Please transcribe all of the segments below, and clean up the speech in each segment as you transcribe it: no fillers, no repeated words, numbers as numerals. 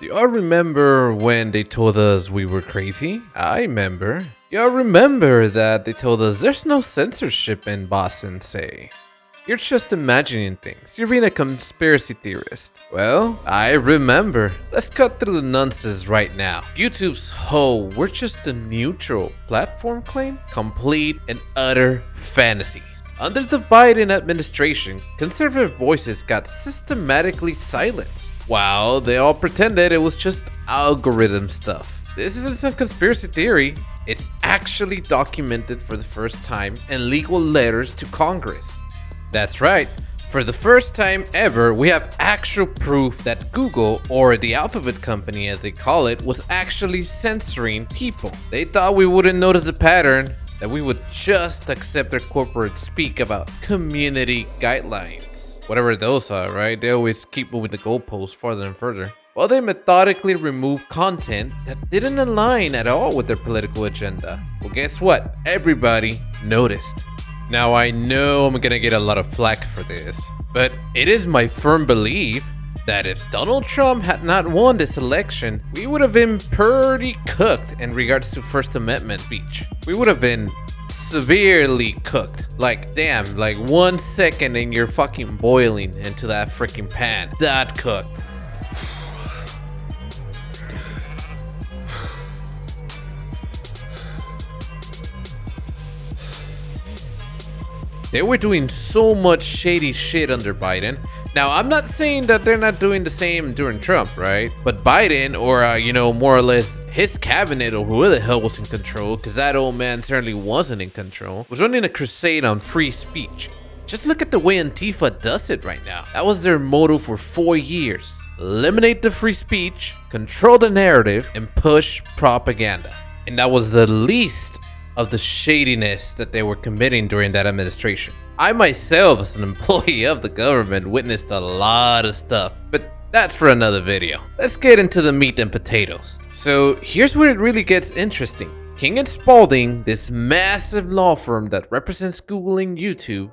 Do y'all remember when they told us we were crazy? I remember. Y'all remember that they told us there's no censorship in Boston, say. You're just imagining things. You're being a conspiracy theorist. Well, I remember. Let's cut through the nonsense right now. YouTube's whole "we're just a neutral platform" claim? Complete and utter fantasy. Under the Biden administration, conservative voices got systematically silenced, while they all pretended it was just algorithm stuff. This isn't some conspiracy theory. It's actually documented for the first time in legal letters to Congress. That's right. For the first time ever, we have actual proof that Google, or the Alphabet Company as they call it, was actually censoring people. They thought we wouldn't notice the pattern, that we would just accept their corporate speak about community guidelines. Whatever those are, right? They always keep moving the goalposts farther and further. While they methodically remove content that didn't align at all with their political agenda. Well, guess what? Everybody noticed. Now, I know I'm gonna get a lot of flack for this, but it is my firm belief that if Donald Trump had not won this election, we would have been pretty cooked in regards to First Amendment speech. We would have been severely cooked. Like, damn, like 1 second and you're fucking boiling into that freaking pan. That cooked. They were doing so much shady shit under Biden. Now, I'm not saying that they're not doing the same during Trump, right? But Biden, or, more or less his cabinet, or whoever the hell was in control, because that old man certainly wasn't in control, was running a crusade on free speech. Just look at the way Antifa does it right now. That was their motto for 4 years. Eliminate the free speech, control the narrative, and push propaganda. And that was the least of the shadiness that they were committing during that administration. I myself, as an employee of the government, witnessed a lot of stuff, but that's for another video. Let's get into the meat and potatoes. So here's where it really gets interesting. King & Spalding, this massive law firm that represents Google and YouTube,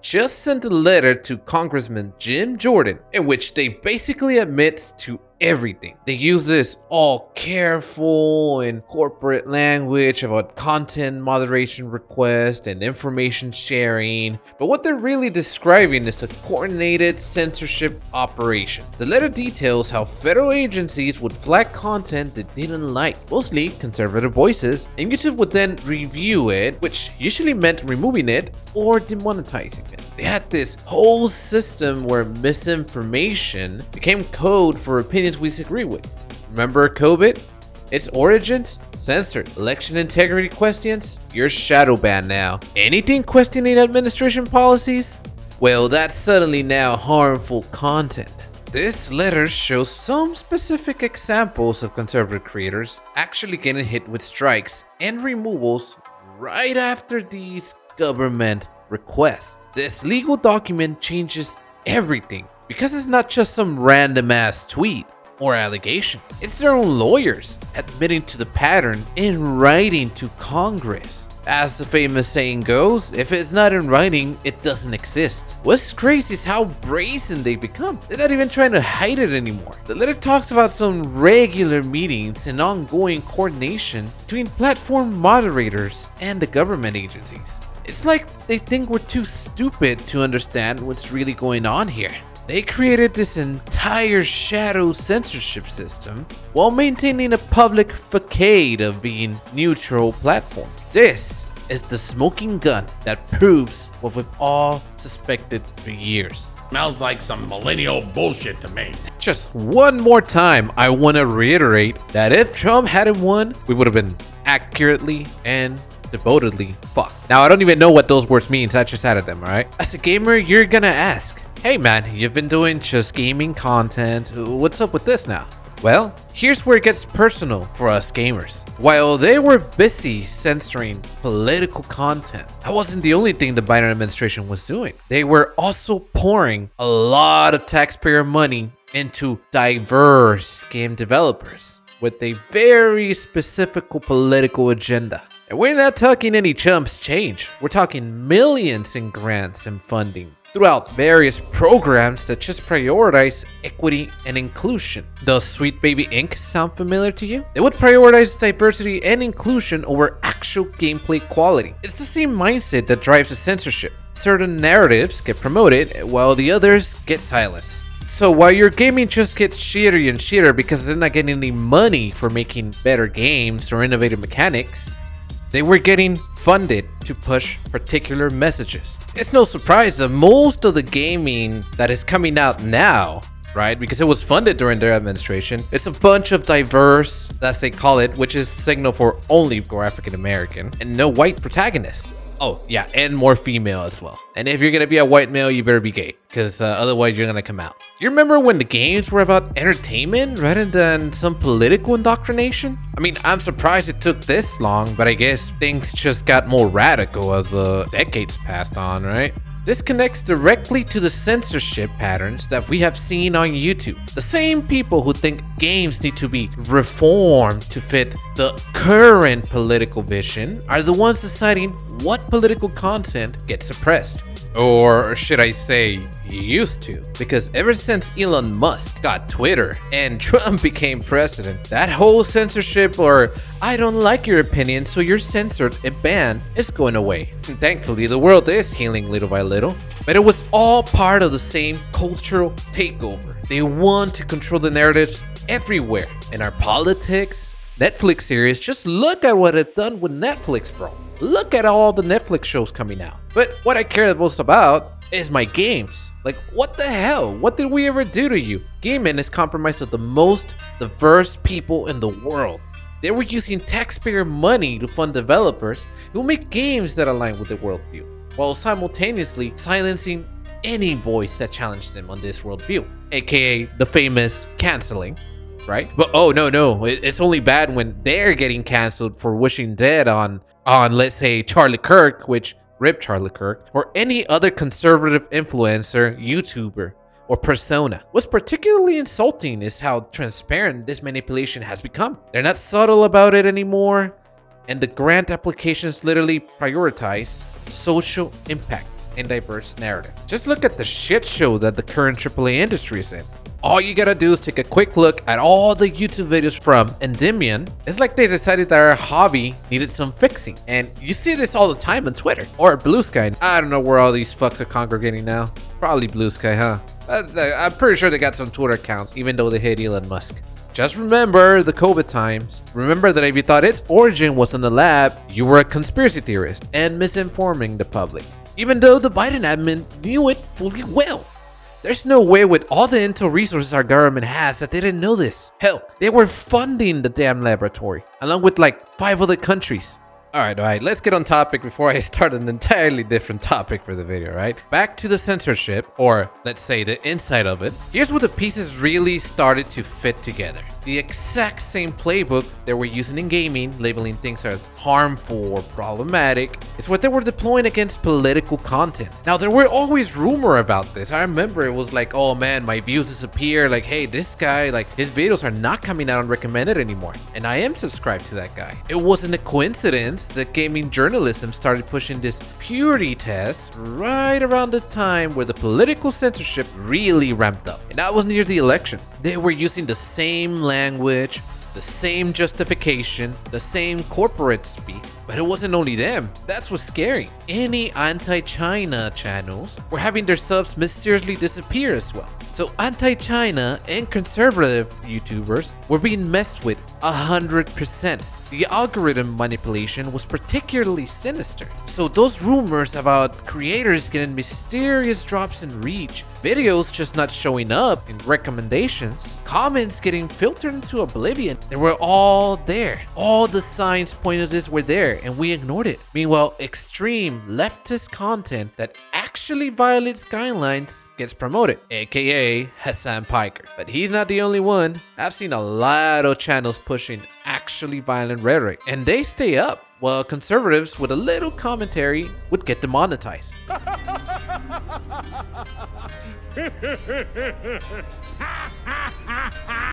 just sent a letter to Congressman Jim Jordan in which they basically admit to everything. They use this all careful and corporate language about content moderation requests and information sharing, but what they're really describing is a coordinated censorship operation. The letter details how federal agencies would flag content they didn't like, mostly conservative voices, and YouTube would then review it, which usually meant removing it or demonetizing it. They had this whole system where misinformation became code for opinions we disagree with. Remember COVID? Its origins? Censored. Election integrity questions? You're shadow banned now. Anything questioning administration policies? Well, that's suddenly now harmful content. This letter shows some specific examples of conservative creators actually getting hit with strikes and removals right after these government requests. This legal document changes everything because it's not just some random ass tweet or allegation. It's their own lawyers admitting to the pattern in writing to Congress. As the famous saying goes, if it's not in writing, it doesn't exist. What's crazy is how brazen they become. They're not even trying to hide it anymore. The letter talks about some regular meetings and ongoing coordination between platform moderators and the government agencies. It's like they think we're too stupid to understand what's really going on here. They created this entire shadow censorship system while maintaining a public facade of being neutral platform. This is the smoking gun that proves what we've all suspected for years. Smells like some millennial bullshit to me. Just one more time, I want to reiterate that if Trump hadn't won, we would have been accurately and devotedly fucked. Now, I don't even know what those words mean, so I just added them, alright? As a gamer, you're gonna ask, hey man, you've been doing just gaming content, what's up with this now? Well, here's where it gets personal for us gamers. While they were busy censoring political content, that wasn't the only thing the Biden administration was doing. They were also pouring a lot of taxpayer money into diverse game developers with a very specific political agenda. And we're not talking any chumps change. We're talking millions in grants and funding. throughout various programs that just prioritize equity and inclusion. Does Sweet Baby Inc. sound familiar to you? They would prioritize diversity and inclusion over actual gameplay quality. It's the same mindset that drives the censorship. Certain narratives get promoted while the others get silenced. So while your gaming just gets shittier and shittier because they're not getting any money for making better games or innovative mechanics, they were getting funded to push particular messages. It's no surprise that most of the gaming that is coming out now, right, because it was funded during their administration, it's a bunch of diverse, as they call it, which is signal for only African American, and no white protagonist. Oh, yeah, and more female as well. And if you're gonna be a white male, you better be gay, because otherwise you're gonna come out. You remember when the games were about entertainment rather than some political indoctrination? I mean, I'm surprised it took this long, but I guess things just got more radical as the decades passed on, right? This connects directly to the censorship patterns that we have seen on YouTube. The same people who think games need to be reformed to fit the current political vision are the ones deciding what political content gets suppressed. Or should I say, used to? Because ever since Elon Musk got Twitter and Trump became president, that whole censorship or I don't like your opinion so you're censored and banned is going away. And thankfully, the world is healing little by little. But it was all part of the same cultural takeover. They want to control the narratives everywhere. In our politics, Netflix series, just look at what it's done with Netflix, bro. Look at all the Netflix shows coming out. But what I care the most about is my games. Like, what the hell? What did we ever do to you? Gaming is comprised of the most diverse people in the world. They were using taxpayer money to fund developers who make games that align with their worldview, while simultaneously silencing any voice that challenged them on this worldview, aka the famous canceling, right? But oh no, it's only bad when they're getting canceled for wishing dead on let's say Charlie Kirk, which rip Charlie Kirk, or any other conservative influencer, YouTuber, or persona. What's particularly insulting is how transparent this manipulation has become. They're not subtle about it anymore, and the grant applications literally prioritize social impact and diverse narrative. Just look at the shit show that the current AAA industry is in. All you gotta do is take a quick look at all the YouTube videos from Endymion. It's like they decided that our hobby needed some fixing. And you see this all the time on Twitter or Blue Sky. I don't know where all these fucks are congregating now. Probably Blue Sky, huh? I'm pretty sure they got some Twitter accounts, even though they hate Elon Musk. Just remember the COVID times. Remember that if you thought its origin was in the lab, you were a conspiracy theorist and misinforming the public. Even though the Biden admin knew it fully well. There's no way with all the intel resources our government has that they didn't know this. Hell, they were funding the damn laboratory, along with like 5 other countries. Alright, let's get on topic before I start an entirely different topic for the video, right? Back to the censorship, or let's say the inside of it. Here's where the pieces really started to fit together. The exact same playbook they were using in gaming, labeling things as harmful or problematic, is what they were deploying against political content. Now, there were always rumor about this. I remember it was like, oh man, my views disappear. Like, hey, this guy, like his videos are not coming out unrecommended anymore. And I am subscribed to that guy. It wasn't a coincidence that gaming journalism started pushing this purity test right around the time where the political censorship really ramped up. And that was near the election. They were using the same language, the same justification, the same corporate speak. But it wasn't only them. That's what's scary. Any anti-China channels were having their subs mysteriously disappear as well. So anti-China and conservative YouTubers were being messed with 100%. The algorithm manipulation was particularly sinister. So those rumors about creators getting mysterious drops in reach, videos just not showing up in recommendations, comments getting filtered into oblivion, they were all there. All the signs pointed this were there and we ignored it. Meanwhile, extreme leftist content that actually violates guidelines gets promoted, aka Hassan Piker. But he's not the only one. I've seen a lot of channels pushing actually violent rhetoric, and they stay up, while conservatives with a little commentary would get demonetized.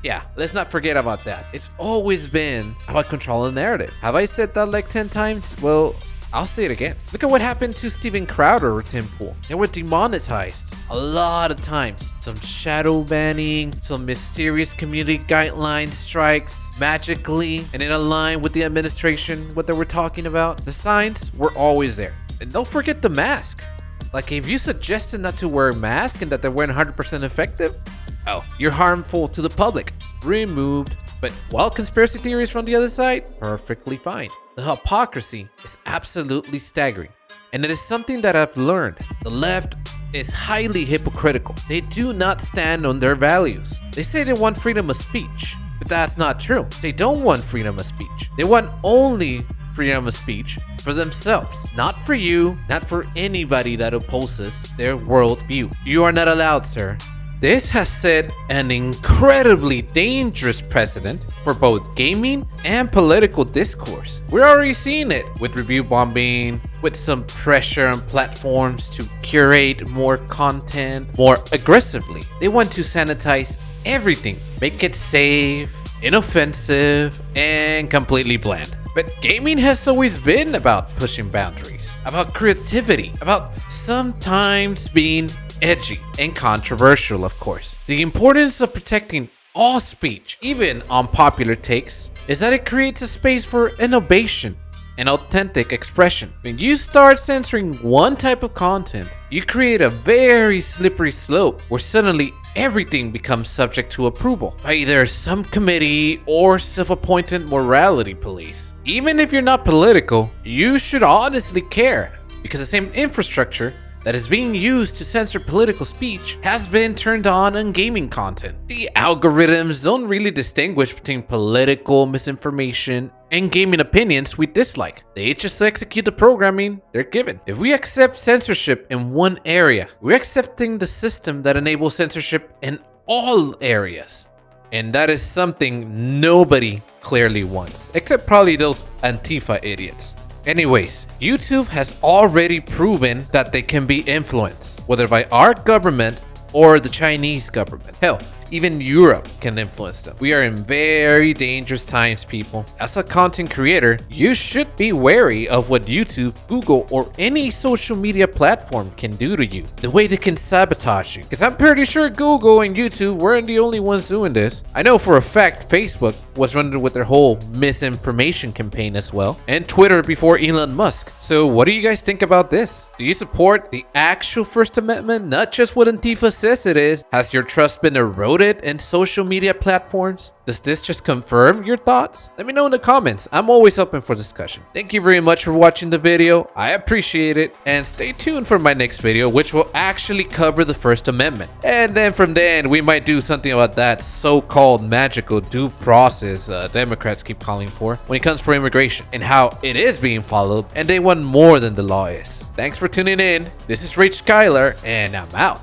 Yeah, let's not forget about that. It's always been about controlling the narrative. Have I said that like 10 times? Well, I'll say it again. Look at what happened to Steven Crowder or Tim Pool. They were demonetized a lot of times. Some shadow banning, some mysterious community guideline strikes magically and in line with the administration, what they were talking about. The signs were always there. And don't forget the mask. Like, if you suggested not to wear a mask and that they weren't 100% effective, oh, you're harmful to the public. Removed. But while conspiracy theories from the other side, perfectly fine. The hypocrisy is absolutely staggering. And it is something that I've learned. The left is highly hypocritical. They do not stand on their values. They say they want freedom of speech, but that's not true. They don't want freedom of speech. They want only freedom of speech for themselves, not for you, not for anybody that opposes their worldview. You are not allowed, sir. This has set an incredibly dangerous precedent for both gaming and political discourse. We're already seeing it with review bombing, with some pressure on platforms to curate more content more aggressively. They want to sanitize everything, make it safe, inoffensive, and completely bland. But gaming has always been about pushing boundaries, about creativity, about sometimes being edgy and controversial, of course. The importance of protecting all speech, even unpopular takes, is that it creates a space for innovation and authentic expression. When you start censoring one type of content, you create a very slippery slope where suddenly everything becomes subject to approval by either some committee or self-appointed morality police. Even if you're not political, you should honestly care, because the same infrastructure that is being used to censor political speech has been turned on gaming content. The algorithms don't really distinguish between political misinformation and gaming opinions we dislike. They just execute the programming they're given. If we accept censorship in one area, we're accepting the system that enables censorship in all areas. And that is something nobody clearly wants, except probably those Antifa idiots. Anyways, YouTube has already proven that they can be influenced, whether by our government or the Chinese government. Hell, even Europe can influence them. We are in very dangerous times, people. As a content creator, you should be wary of what YouTube, Google, or any social media platform can do to you. The way they can sabotage you. Because I'm pretty sure Google and YouTube weren't the only ones doing this. I know for a fact Facebook was running with their whole misinformation campaign as well. And Twitter before Elon Musk. So what do you guys think about this? Do you support the actual First Amendment, not just what Antifa says it is? Has your trust been eroded in social media platforms? Does this just confirm your thoughts? Let me know in the comments. I'm always open for discussion. Thank you very much for watching the video. I appreciate it. And stay tuned for my next video, which will actually cover the First Amendment. And then from then, we might do something about that so-called magical due process Democrats keep calling for when it comes for immigration and how it is being followed and they want more than the law is. Thanks for tuning in. This is Rich Skylar and I'm out.